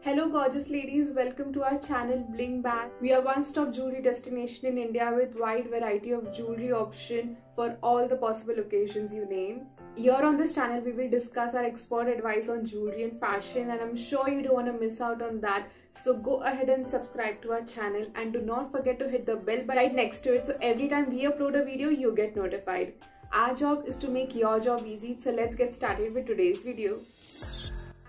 Hello gorgeous ladies, welcome to our channel Bling Bag. We are one-stop jewelry destination in India with wide variety of jewelry option for all the possible occasions you name. Here on this channel we will discuss our expert advice on jewelry and fashion, and I'm sure you don't want to miss out on that. So go ahead and subscribe to our channel and do not forget to hit the bell button right next to it so every time we upload a video you get notified. Our job is to make your job easy, so let's get started with today's video.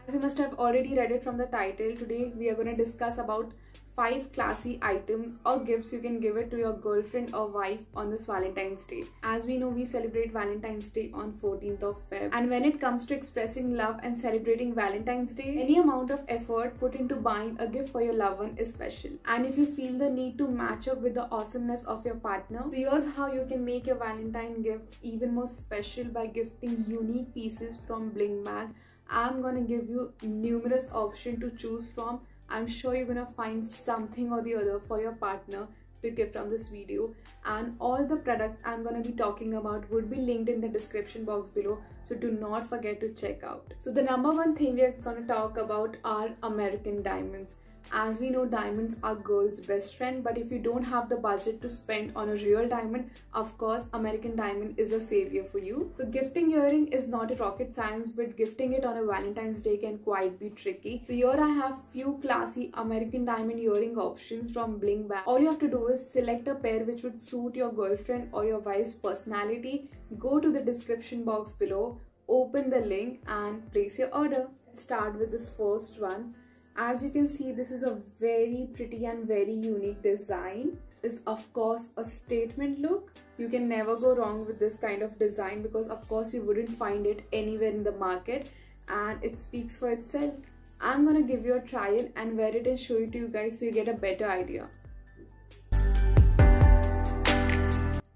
As you must have already read it from the title, today we are going to discuss about 5 classy items or gifts you can give it to your girlfriend or wife on this Valentine's Day. As we know, we celebrate Valentine's Day on 14th of Feb. And when it comes to expressing love and celebrating Valentine's Day, any amount of effort put into buying a gift for your loved one is special. And if you feel the need to match up with the awesomeness of your partner, so here's how you can make your Valentine gifts even more special by gifting unique pieces from Bling Bag. I'm gonna give you numerous options to choose from. I'm sure you're gonna find something or the other for your partner to gift from this video, and all the products I'm gonna be talking about would be linked in the description box below, so do not forget to check out. So the number one thing we're gonna talk about are American diamonds. As we know, diamonds are girls' best friend, but if you don't have the budget to spend on a real diamond, of course American diamond is a savior for you. So gifting earring is not a rocket science, but gifting it on a Valentine's Day can quite be tricky. So here I have few classy American diamond earring options from Bling Bag. All you have to do is select a pair which would suit your girlfriend or your wife's personality. Go to the description box below, open the link and place your order. Let's start with this first one. As you can see, this is a very pretty and very unique design. Is of course a statement look. You can never go wrong with this kind of design because of course you wouldn't find it anywhere in the market, and it speaks for itself. I'm gonna give you a trial and wear it and show it to you guys so you get a better idea.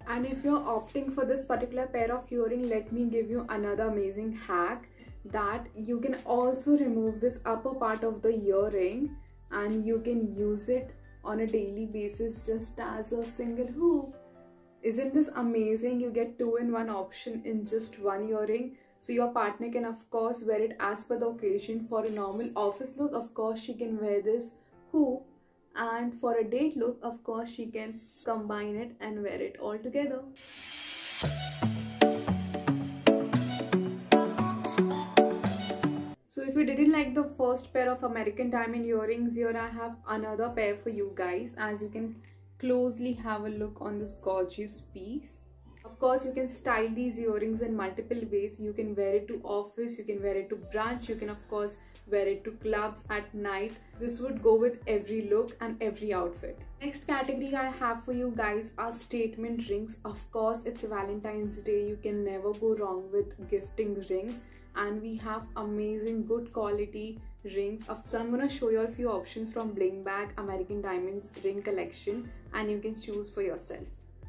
And if you're opting for this particular pair of earring, let me give you another amazing hack, that you can also remove this upper part of the earring and you can use it on a daily basis just as a single hoop. Isn't this amazing? You get 2-in-1 option in just one earring. So your partner can of course wear it as per the occasion. For a normal office look, of course she can wear this hoop, and for a date look, of course she can combine it and wear it all together. So if you didn't like the first pair of American diamond earrings, here I have another pair for you guys. As you can closely have a look on this gorgeous piece. Of course, you can style these earrings in multiple ways. You can wear it to office, you can wear it to brunch, you can of course wear it to clubs at night. This would go with every look and every outfit. Next category I have for you guys are statement rings. Of course, it's Valentine's Day. You can never go wrong with gifting rings. And we have amazing good quality rings. So I'm gonna show you a few options from Bling Bag American Diamonds ring collection, and you can choose for yourself.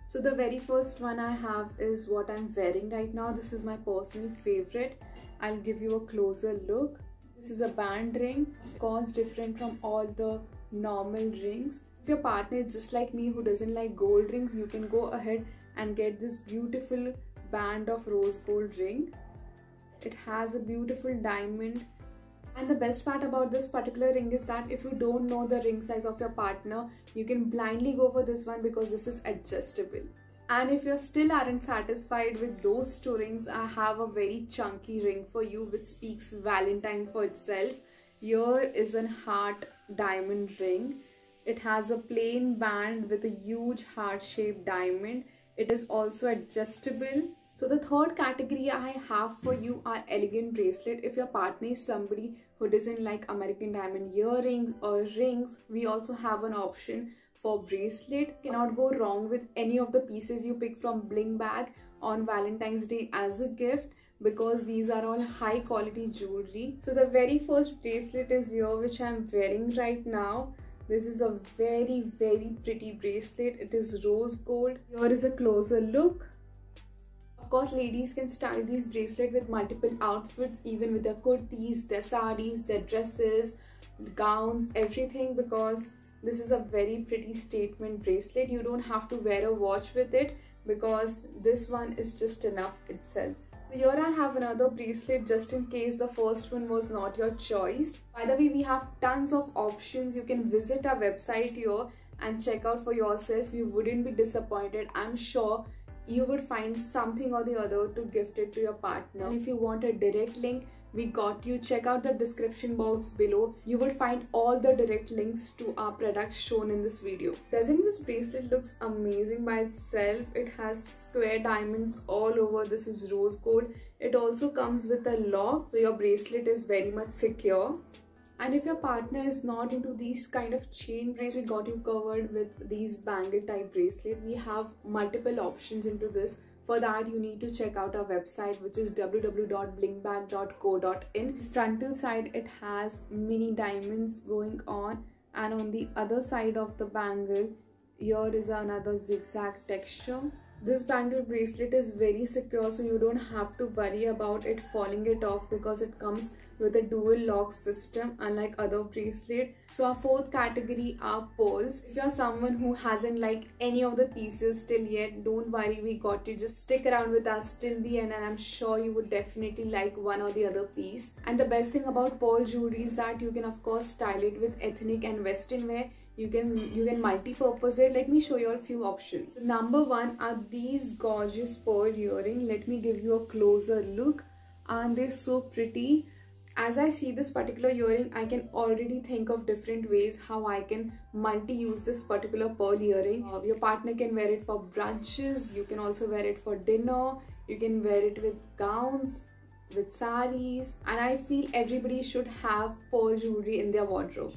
So the very first one I have is what I'm wearing right now. This is my personal favorite. I'll give you a closer look. This is a band ring, of course different from all the normal rings. If your partner is just like me who doesn't like gold rings, you can go ahead and get this beautiful band of rose gold ring. It has a beautiful diamond, and the best part about this particular ring is that if you don't know the ring size of your partner, you can blindly go for this one because this is adjustable. And if you still aren't satisfied with those two rings, I have a very chunky ring for you which speaks Valentine for itself. Here is a heart diamond ring. It has a plain band with a huge heart-shaped diamond. It is also adjustable. So the third category I have for you are elegant bracelet. If your partner is somebody who doesn't like American diamond earrings or rings, we also have an option for bracelet. Cannot go wrong with any of the pieces you pick from Bling Bag on Valentine's Day as a gift, because these are all high quality jewelry. So the very first bracelet is here, which I'm wearing right now. This is a very pretty bracelet. It is rose gold. Here is a closer look. Of course, ladies can style these bracelets with multiple outfits, even with their kurtis, their saris, their dresses, gowns, everything, because this is a very pretty statement bracelet. You don't have to wear a watch with it because this one is just enough itself. So here I have another bracelet just in case the first one was not your choice. By the way, we have tons of options. You can visit our website here and check out for yourself. You wouldn't be disappointed. I'm sure you would find something or the other to gift it to your partner. And if you want a direct link, we got you. Check out the description box below. You will find all the direct links to our products shown in this video. Doesn't this bracelet looks amazing by itself? It has square diamonds all over. This is rose gold. It also comes with a lock, so your bracelet is very much secure. And if your partner is not into these kind of chain bracelets, we got you covered with these bangle type bracelet. We have multiple options into this. For that, you need to check out our website, which is www.blinkbag.co.in. Frontal side, it has mini diamonds going on, and on the other side of the bangle, here is another zigzag texture. This bangle bracelet is very secure, so you don't have to worry about it falling it off because it comes with a dual lock system unlike other bracelet. So our fourth category are pearls. If you're someone who hasn't liked any of the pieces till yet, don't worry, we got you. Just stick around with us till the end and I'm sure you would definitely like one or the other piece. And the best thing about pearl jewelry is that you can of course style it with ethnic and western wear. You can multi-purpose it. Let me show you a few options. Number one are these gorgeous pearl earring. Let me give you a closer look. Aren't they so pretty? As I see this particular earring, I can already think of different ways how I can multi-use this particular pearl earring. Your partner can wear it for brunches. You can also wear it for dinner. You can wear it with gowns, with saris. And I feel everybody should have pearl jewelry in their wardrobe.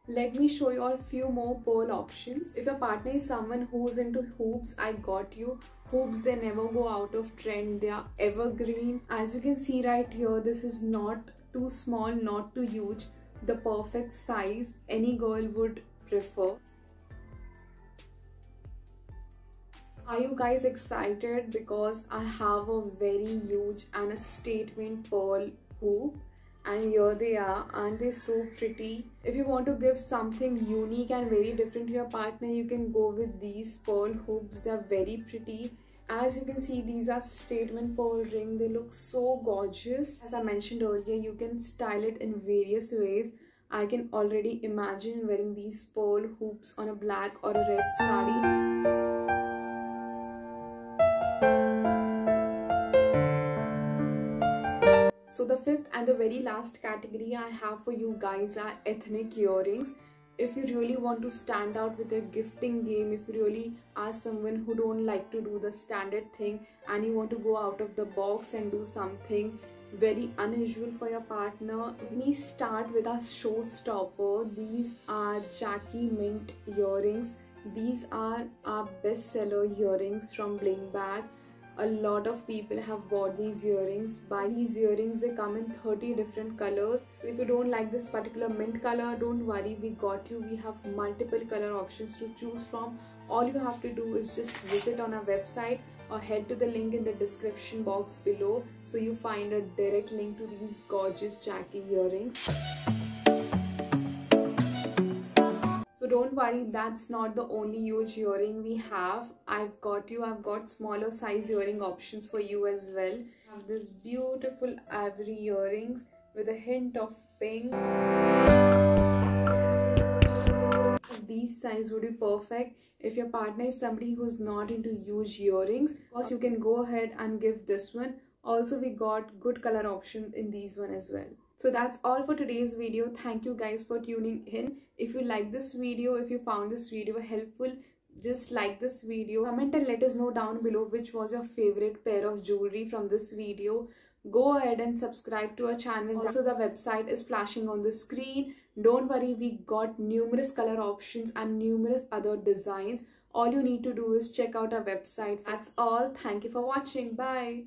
Let me show you all few more pearl options. If your partner is someone who's into hoops, I got you. Hoops, they never go out of trend. They are evergreen. As you can see right here, this is not too small, not too huge. The perfect size any girl would prefer. Are you guys excited? Because I have a very huge and a statement pearl hoop. And here they are. Aren't they so pretty? If you want to give something unique and very different to your partner, you can go with these pearl hoops. They are very pretty. As you can see, these are statement pearl ring. They look so gorgeous. As I mentioned earlier, you can style it in various ways. I can already imagine wearing these pearl hoops on a black or a red sari. So the fifth and the very last category I have for you guys are ethnic earrings. If you really want to stand out with your gifting game, if you really are someone who don't like to do the standard thing and you want to go out of the box and do something very unusual for your partner, we start with our showstopper. These are Jackie Mint earrings. These are our bestseller earrings from Blinkbag. A lot of people have bought these earrings. Buy these earrings, they come in 30 different colors. So if you don't like this particular mint color, don't worry, we got you. We have multiple color options to choose from. All you have to do is just visit on our website or head to the link in the description box below so you find a direct link to these gorgeous Jackie earrings. So don't worry, that's not the only huge earring we have. I've got smaller size earring options for you as well. I have this beautiful ivory earrings with a hint of pink. These size would be perfect if your partner is somebody who's not into huge earrings. Of course, you can go ahead and give this one. Also, we got good color options in these one as well. So that's all for today's video. Thank you guys for tuning in. If you like this video, if you found this video helpful, just like this video. Comment and let us know down below which was your favorite pair of jewelry from this video. Go ahead and subscribe to our channel. Also, the website is flashing on the screen. Don't worry, we got numerous color options and numerous other designs. All you need to do is check out our website. That's all. Thank you for watching. Bye.